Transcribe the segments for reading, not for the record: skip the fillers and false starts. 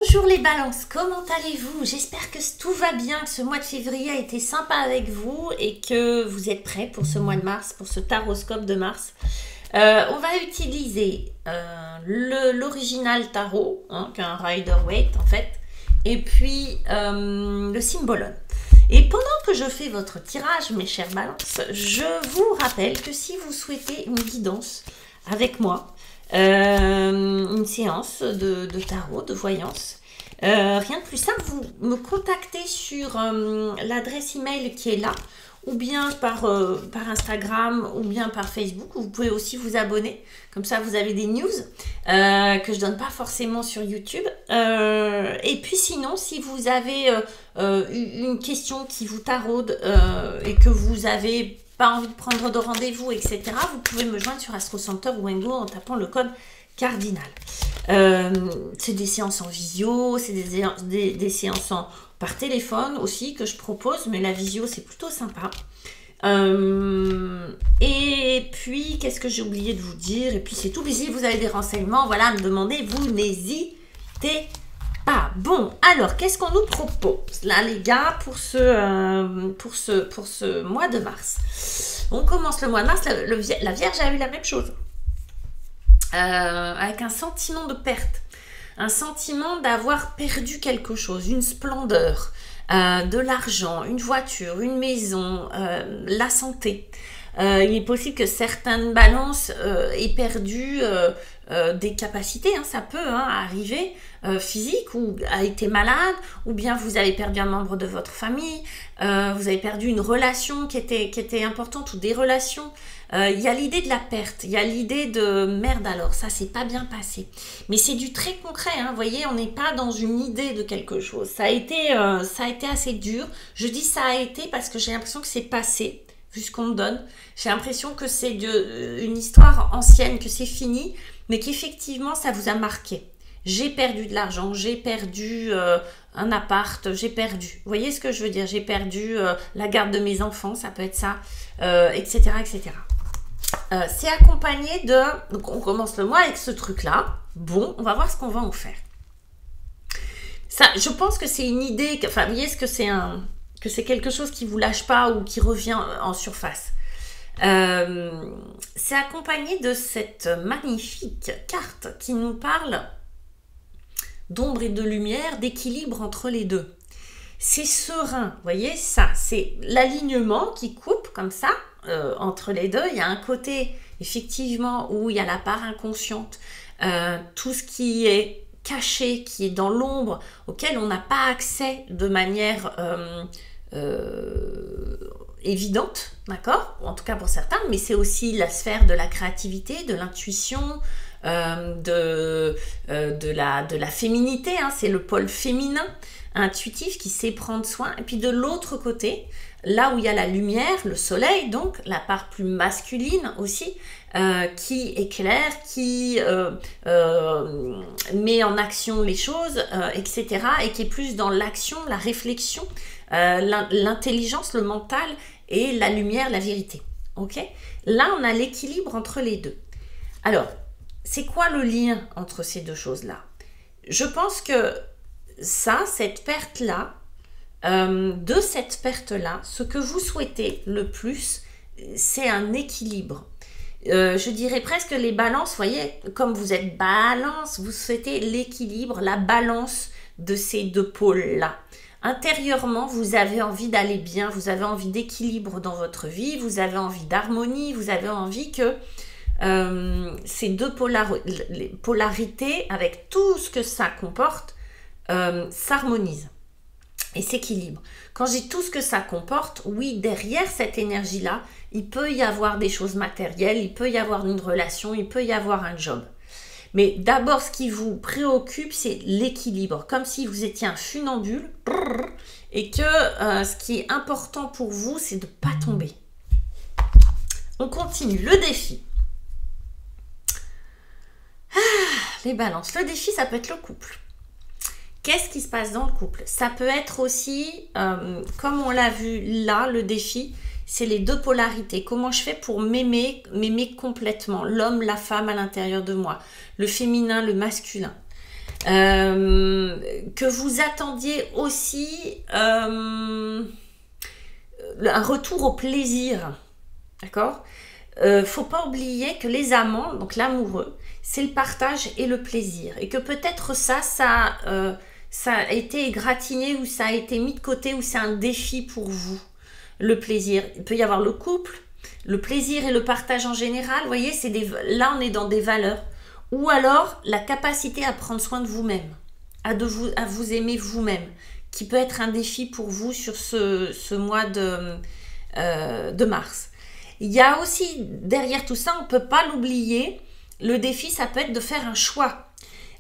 Bonjour les balances, comment allez-vous? J'espère que tout va bien, que ce mois de février a été sympa avec vous et que vous êtes prêts pour ce mois de mars, pour ce taroscope de mars. On va utiliser l'original tarot, hein, qui est un Rider-Waite en fait, et puis le Symbolon. Et pendant que je fais votre tirage, mes chères balances, je vous rappelle que si vous souhaitez une guidance avec moi, une séance de tarot, de voyance, rien de plus simple, vous me contactez sur l'adresse email qui est là, ou bien par Instagram, ou bien par Facebook. Vous pouvez aussi vous abonner, comme ça vous avez des news que je donne pas forcément sur YouTube. Et puis sinon, si vous avez une question qui vous taraude et que vous avez pas envie de prendre de rendez-vous, etc., vous pouvez me joindre sur Astro Center ou Wengo en tapant le code cardinal. C'est des séances en visio, c'est des séances par téléphone aussi que je propose, mais la visio c'est plutôt sympa. Et puis qu'est-ce que j'ai oublié de vous dire? Et puis c'est tout. Si vous avez des renseignements, voilà, à me demander, vous n'hésitez pas. Bon, alors qu'est-ce qu'on nous propose là, les gars, pour ce mois de mars? On commence le mois de mars. La Vierge a eu la même chose, avec un sentiment de perte, un sentiment d'avoir perdu quelque chose, une splendeur, de l'argent, une voiture, une maison, la santé. Il est possible que certaines balances aient perdu des capacités, hein, ça peut arriver, physique, ou a été malade, ou bien vous avez perdu un membre de votre famille, vous avez perdu une relation qui était importante, ou des relations. Il y a l'idée de la perte, il y a l'idée de merde, alors ça s'est pas bien passé, mais c'est du très concret, hein, vous voyez, on n'est pas dans une idée de quelque chose. Ça a été assez dur. Je dis ça a été parce que j'ai l'impression que c'est passé, vu ce qu'on me donne. J'ai l'impression que c'est une histoire ancienne, que c'est fini, mais qu'effectivement ça vous a marqué. J'ai perdu de l'argent, j'ai perdu un appart, j'ai perdu. Vous voyez ce que je veux dire? J'ai perdu la garde de mes enfants, ça peut être ça, etc., etc. C'est accompagné de... Donc on commence le mois avec ce truc-là. Bon, on va voir ce qu'on va en faire. Ça, je pense que c'est une idée... Enfin, vous voyez ce que c'est quelque chose qui ne vous lâche pas ou qui revient en surface. C'est accompagné de cette magnifique carte qui nous parle d'ombre et de lumière, d'équilibre entre les deux. C'est serein, vous voyez ça, c'est l'alignement qui coupe comme ça entre les deux. Il y a un côté effectivement où il y a la part inconsciente, tout ce qui est caché, qui est dans l'ombre, auquel on n'a pas accès de manière évidente, d'accord, en tout cas pour certains, mais c'est aussi la sphère de la créativité, de l'intuition, de la féminité, hein, c'est le pôle féminin intuitif qui sait prendre soin. Et puis de l'autre côté, là où il y a la lumière, le soleil, donc la part plus masculine aussi, qui éclaire, qui met en action les choses, etc., et qui est plus dans l'action, la réflexion, l'intelligence, le mental, et la lumière, la vérité. Ok? Là, on a l'équilibre entre les deux. Alors, c'est quoi le lien entre ces deux choses-là? Je pense que cette perte-là, de cette perte-là, ce que vous souhaitez le plus, c'est un équilibre. Je dirais presque les balances, vous voyez, comme vous êtes balance, vous souhaitez l'équilibre, la balance de ces deux pôles-là. Intérieurement, vous avez envie d'aller bien, vous avez envie d'équilibre dans votre vie, vous avez envie d'harmonie, vous avez envie que ces deux polarités, avec tout ce que ça comporte, s'harmonisent et s'équilibrent. Quand je dis tout ce que ça comporte, oui, derrière cette énergie-là, il peut y avoir des choses matérielles, il peut y avoir une relation, il peut y avoir un job. Mais d'abord, ce qui vous préoccupe, c'est l'équilibre, comme si vous étiez un funambule et que ce qui est important pour vous, c'est de ne pas tomber. On continue. Le défi. Les balances. Le défi, ça peut être le couple. Qu'est-ce qui se passe dans le couple? Ça peut être aussi, comme on l'a vu là, le défi, c'est les deux polarités. Comment je fais pour m'aimer complètement, l'homme, la femme à l'intérieur de moi, le féminin, le masculin. que vous attendiez aussi un retour au plaisir. D'accord? Faut pas oublier que les amants, donc l'amoureux, c'est le partage et le plaisir. Et que peut-être ça a été égratigné ou ça a été mis de côté ou c'est un défi pour vous. Le plaisir. Il peut y avoir le couple, le plaisir et le partage en général. Vous voyez, là on est dans des valeurs. Ou alors la capacité à prendre soin de vous-même, à vous aimer vous-même, qui peut être un défi pour vous sur ce mois de mars. Il y a aussi, derrière tout ça, on ne peut pas l'oublier, le défi, ça peut être de faire un choix.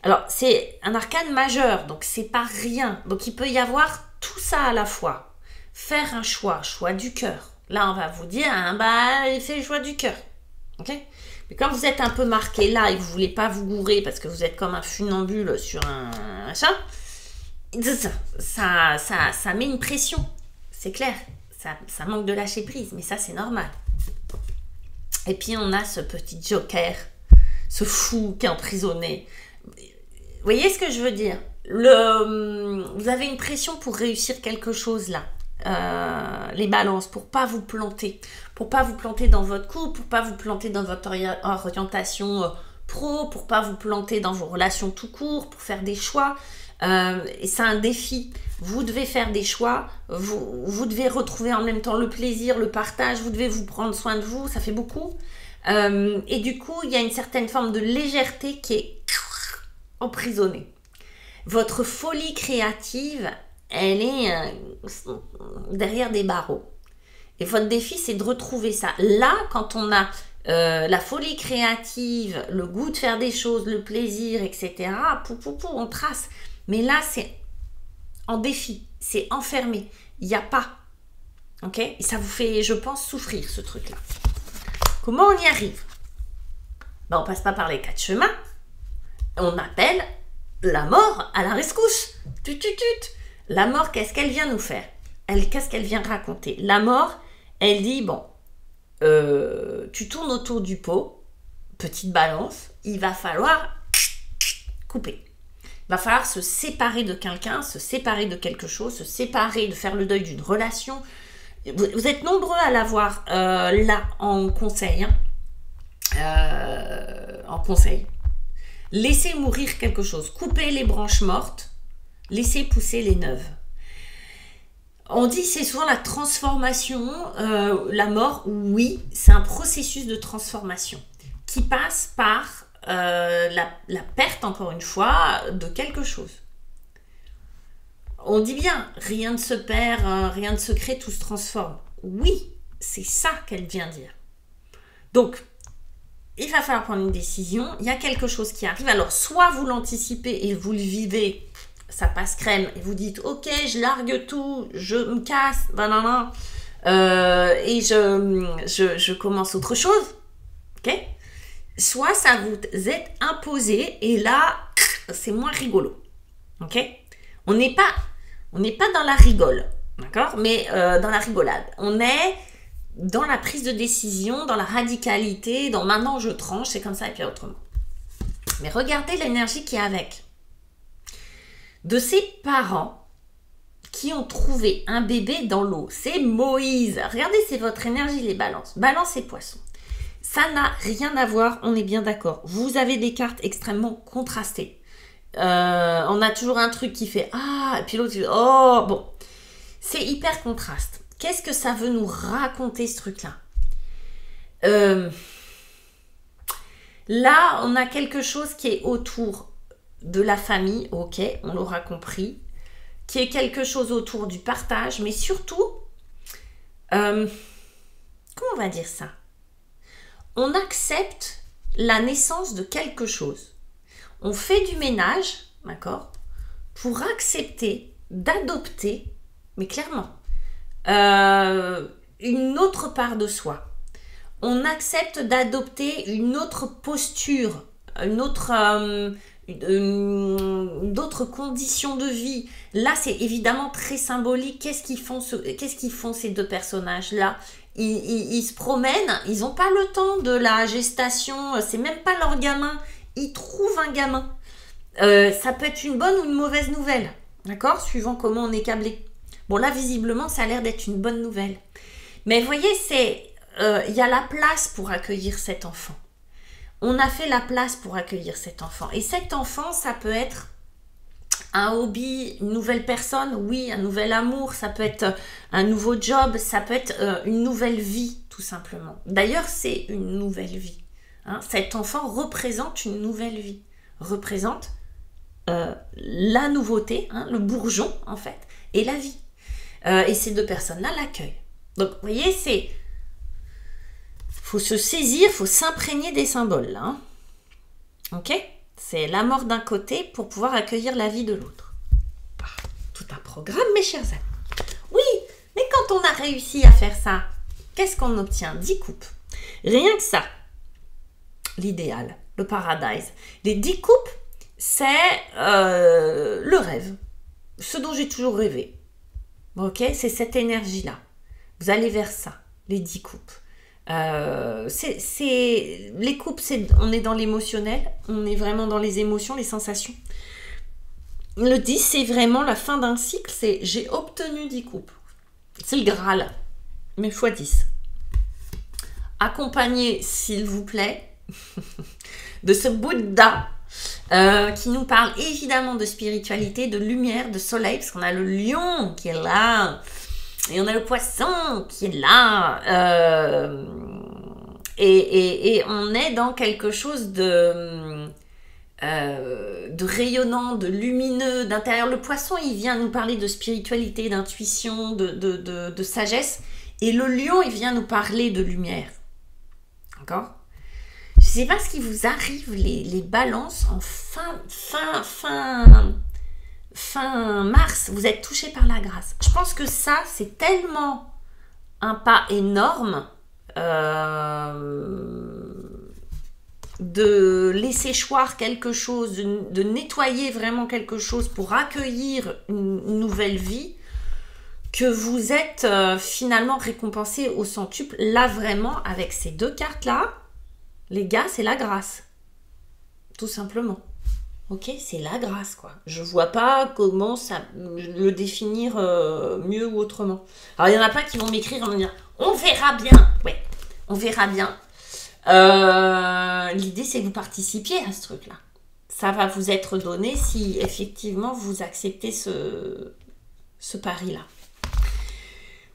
Alors, c'est un arcane majeur, donc c'est pas rien. Donc, il peut y avoir tout ça à la fois. Faire un choix du cœur. Là, on va vous dire, fais le choix du cœur. Ok ? Mais quand vous êtes un peu marqué là et que vous ne voulez pas vous gourer parce que vous êtes comme un funambule sur un machin, ça met une pression. C'est clair. Ça manque de lâcher prise, mais ça, c'est normal. Et puis, on a ce petit joker, ce fou qui est emprisonné. Vous voyez ce que je veux dire? Vous avez une pression pour réussir quelque chose là. Les balances, pour pas vous planter dans votre couple, pour pas vous planter dans votre orientation pro, pour pas vous planter dans vos relations tout court, pour faire des choix. Et c'est un défi. Vous devez faire des choix, vous devez retrouver en même temps le plaisir, le partage, vous devez vous prendre soin de vous, ça fait beaucoup. Et du coup, il y a une certaine forme de légèreté qui est emprisonnée. Votre folie créative, elle est derrière des barreaux. Et votre défi, c'est de retrouver ça. Là, quand on a la folie créative, le goût de faire des choses, le plaisir, etc., on trace. Mais là, c'est en défi, c'est enfermé. Il n'y a pas. Ok? Et ça vous fait, je pense, souffrir, ce truc-là. Comment on y arrive? On passe pas par les 4 chemins. On appelle la mort à la rescousse. La mort, qu'est-ce qu'elle vient nous faire? Qu'est-ce qu'elle vient raconter? La mort, elle dit, tu tournes autour du pot, petite balance, il va falloir couper. Il va falloir se séparer de quelqu'un, se séparer de quelque chose, se séparer, de faire le deuil d'une relation. Vous êtes nombreux à l'avoir là en conseil. En conseil. Laissez mourir quelque chose. Coupez les branches mortes, laissez pousser les neuves. On dit c'est souvent la transformation, la mort, oui, c'est un processus de transformation qui passe par la perte, encore une fois, de quelque chose. On dit bien, rien ne se perd, rien ne se crée, tout se transforme. Oui, c'est ça qu'elle vient dire. Donc, il va falloir prendre une décision, il y a quelque chose qui arrive, alors soit vous l'anticipez et vous le vivez, ça passe crème, et vous dites, ok, je largue tout, je me casse, et je commence autre chose, ok? Soit ça vous est imposé, et là, c'est moins rigolo, ok? On n'est pas dans la rigole, d'accord? Mais dans la rigolade, on est dans la prise de décision, dans la radicalité, dans maintenant je tranche, c'est comme ça et puis autrement. Mais regardez l'énergie qui est avec. De ces parents qui ont trouvé un bébé dans l'eau, c'est Moïse. Regardez, c'est votre énergie, les balances. Balance et poissons. Ça n'a rien à voir, on est bien d'accord. Vous avez des cartes extrêmement contrastées. On a toujours un truc qui fait « Ah » et puis l'autre dit « Oh ». Bon, c'est hyper contraste. Qu'est-ce que ça veut nous raconter, ce truc-là? Là, on a quelque chose qui est autour de la famille, ok, on l'aura compris, qui est quelque chose autour du partage, mais surtout, comment on va dire ça? On accepte la naissance de quelque chose. On fait du ménage, d'accord, pour accepter d'adopter, mais clairement, une autre part de soi. On accepte d'adopter une autre posture, d'autres conditions de vie. Là, c'est évidemment très symbolique. Qu'est-ce qu'ils font ces deux personnages-là? Ils se promènent, ils n'ont pas le temps de la gestation, c'est même pas leur gamin. Ils trouvent un gamin. Ça peut être une bonne ou une mauvaise nouvelle. D'accord? Suivant comment on est câblé. Bon, là, visiblement, ça a l'air d'être une bonne nouvelle. Mais vous voyez, il y a la place pour accueillir cet enfant. On a fait la place pour accueillir cet enfant. Et cet enfant, ça peut être un hobby, une nouvelle personne, oui, un nouvel amour, ça peut être un nouveau job, ça peut être une nouvelle vie, tout simplement. D'ailleurs, c'est une nouvelle vie. Hein. Cet enfant représente une nouvelle vie, représente la nouveauté, hein, le bourgeon, en fait, et la vie. Et ces deux personnes-là l'accueillent. Donc, vous voyez, c'est... faut se saisir, il faut s'imprégner des symboles, là. Hein. Ok? C'est la mort d'un côté pour pouvoir accueillir la vie de l'autre. Tout un programme, mes chers amis. Oui, mais quand on a réussi à faire ça, qu'est-ce qu'on obtient? 10 coupes. Rien que ça. L'idéal, le paradise. Les 10 coupes, c'est le rêve. Ce dont j'ai toujours rêvé. Ok? C'est cette énergie-là. Vous allez vers ça, les 10 coupes. Les coupes, on est dans l'émotionnel, on est vraiment dans les émotions, les sensations. Le 10, c'est vraiment la fin d'un cycle, c'est j'ai obtenu 10 coupes. C'est le Graal, mais x 10. Accompagné, s'il vous plaît, de ce Bouddha qui nous parle évidemment de spiritualité, de lumière, de soleil, parce qu'on a le lion qui est là. Et on a le poisson qui est là. Et on est dans quelque chose de rayonnant, de lumineux, d'intérieur. Le poisson, il vient nous parler de spiritualité, d'intuition, de sagesse. Et le lion, il vient nous parler de lumière. D'accord? Je ne sais pas ce qui vous arrive, les balances, en fin mars, vous êtes touchés par la grâce. Je pense que ça, c'est tellement un pas énorme de laisser choir quelque chose, de nettoyer vraiment quelque chose pour accueillir une nouvelle vie, que vous êtes finalement récompensé au centuple. Là, vraiment, avec ces deux cartes-là, les gars, c'est la grâce. Tout simplement. Ok, c'est la grâce, quoi. Je vois pas comment le définir mieux ou autrement. Alors, il y en a plein qui vont m'écrire en me dire « On verra bien ». Ouais, on verra bien. L'idée, c'est que vous participiez à ce truc-là. Ça va vous être donné si, effectivement, vous acceptez ce pari-là.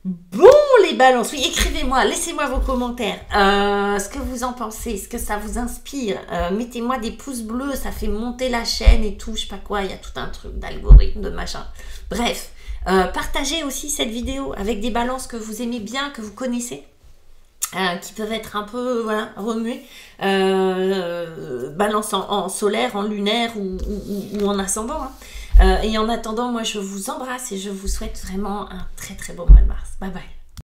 Bon, les balances, oui, écrivez-moi, laissez-moi vos commentaires, ce que vous en pensez, ce que ça vous inspire, mettez-moi des pouces bleus, ça fait monter la chaîne et tout, je sais pas quoi, il y a tout un truc d'algorithme, de machin, bref, partagez aussi cette vidéo avec des balances que vous aimez bien, que vous connaissez, qui peuvent être un peu, voilà, remuées, balance en solaire, en lunaire ou en ascendant, hein. Et en attendant, moi, je vous embrasse et je vous souhaite vraiment un très très beau mois de mars. Bye bye.